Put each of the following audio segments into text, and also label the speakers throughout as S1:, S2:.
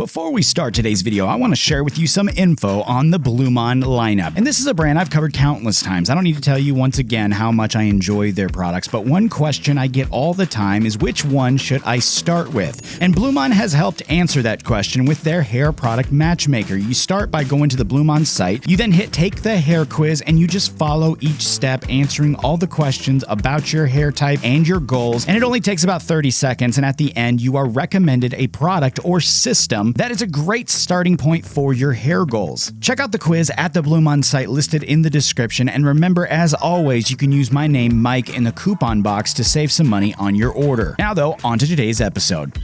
S1: Before we start today's video, I want to share with you some info on the Blumon lineup. And this is a brand I've covered countless times. I don't need to tell you once again how much I enjoy their products, but one question I get all the time is which one should I start with? And Blumon has helped answer that question with their hair product matchmaker. You start by going to the Blumon site, you then hit take the hair quiz, and you just follow each step answering all the questions about your hair type and your goals. And it only takes about 30 seconds, and at the end you are recommended a product or system that is a great starting point for your hair goals. Check out the quiz at the Blumon site listed in the description, and remember, as always, you can use my name Mike in the coupon box to save some money on your order. Now though, on to today's episode.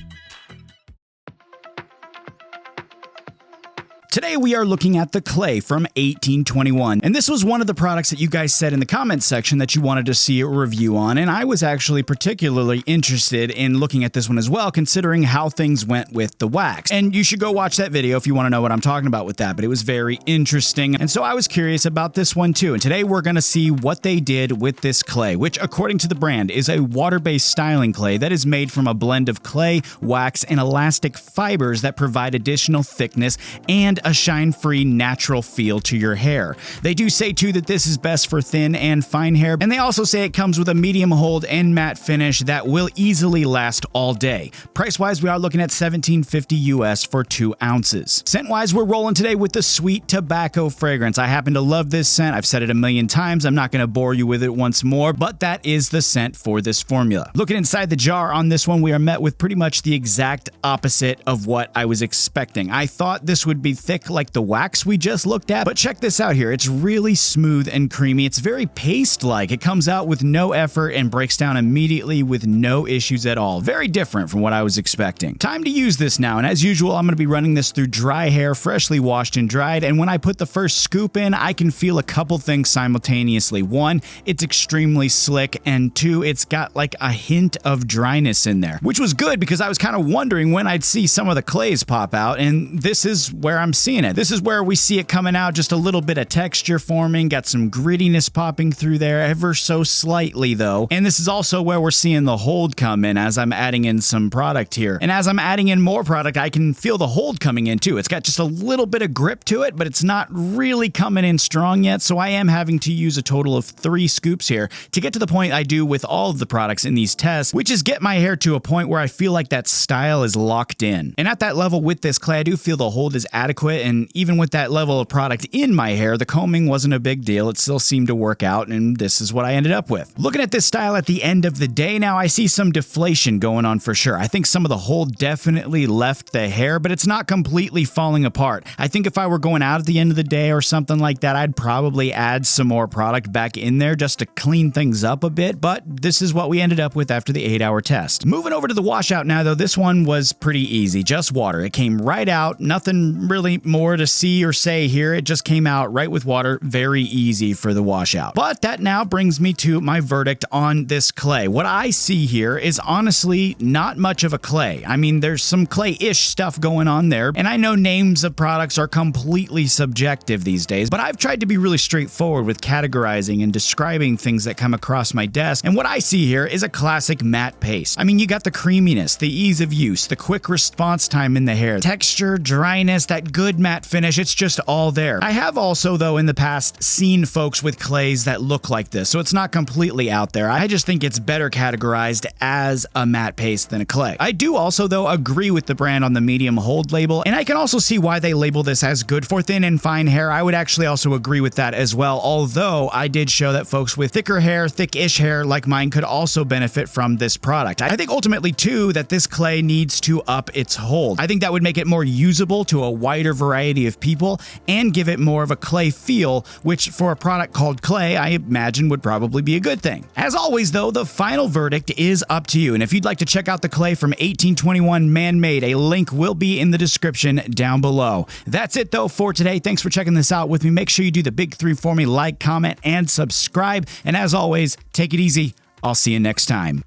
S1: Today we are looking at the clay from 1821, and this was one of the products that you guys said in the comments section that you wanted to see a review on, and I was actually particularly interested in looking at this one as well, considering how things went with the wax. And you should go watch that video if you want to know what I'm talking about with that, but it was very interesting, and so I was curious about this one too. And today we're going to see what they did with this clay, which according to the brand is a water-based styling clay that is made from a blend of clay, wax, and elastic fibers that provide additional thickness and a shine-free natural feel to your hair. They do say too that this is best for thin and fine hair, and they also say it comes with a medium hold and matte finish that will easily last all day. Price-wise, we are looking at $17.50 US for 2 ounces. Scent-wise, we're rolling today with the sweet tobacco fragrance. I happen to love this scent. I've said it a million times. I'm not going to bore you with it once more, but that is the scent for this formula. Looking inside the jar on this one, we are met with pretty much the exact opposite of what I was expecting. I thought this would be thick like the wax we just looked at, but check this out here. It's really smooth and creamy. It's very paste-like. It comes out with no effort and breaks down immediately with no issues at all. Very different from what I was expecting. Time to use this now, and as usual, I'm going to be running this through dry hair, freshly washed and dried, and when I put the first scoop in, I can feel a couple things simultaneously. One, it's extremely slick, and two, it's got like a hint of dryness in there, which was good because I was kind of wondering when I'd see some of the clays pop out, and this is where I'm seeing it. This is where we see it coming out, just a little bit of texture forming, got some grittiness popping through there ever so slightly though. And this is also where we're seeing the hold come in as I'm adding in some product here. And as I'm adding in more product, I can feel the hold coming in too. It's got just a little bit of grip to it, but it's not really coming in strong yet. So I am having to use a total of 3 scoops here to get to the point I do with all of the products in these tests, which is get my hair to a point where I feel like that style is locked in. And at that level with this clay, I do feel the hold is adequate, and even with that level of product in my hair, the combing wasn't a big deal. It still seemed to work out, and this is what I ended up with. Looking at this style at the end of the day now, I see some deflation going on for sure. I think some of the hold definitely left the hair, but it's not completely falling apart. I think if I were going out at the end of the day or something like that, I'd probably add some more product back in there just to clean things up a bit, but this is what we ended up with after the 8-hour test. Moving over to the washout now though, this one was pretty easy. Just water. It came right out. Nothing really more to see or say here. It just came out right with water. Very easy for the washout. But that now brings me to my verdict on this clay. What I see here is honestly not much of a clay. I mean, there's some clay-ish stuff going on there, and I know names of products are completely subjective these days, but I've tried to be really straightforward with categorizing and describing things that come across my desk, and what I see here is a classic matte paste. I mean, you got the creaminess, the ease of use, the quick response time in the hair, texture, dryness, that good matte finish. It's just all there. I have also, though, in the past seen folks with clays that look like this, so it's not completely out there. I just think it's better categorized as a matte paste than a clay. I do also, though, agree with the brand on the medium hold label, and I can also see why they label this as good for thin and fine hair. I would actually also agree with that as well, although I did show that folks with thicker hair, thick-ish hair like mine could also benefit from this product. I think ultimately, too, that this clay needs to up its hold. I think that would make it more usable to a wider variety of people and give it more of a clay feel, which for a product called clay, I imagine would probably be a good thing. As always, though, the final verdict is up to you, and if you'd like to check out the clay from 1821 Man-Made, a link will be in the description down below. That's it, though, for today. Thanks for checking this out with me. Make sure you do the big 3 for me: like, comment, and subscribe, and as always, take it easy. I'll see you next time.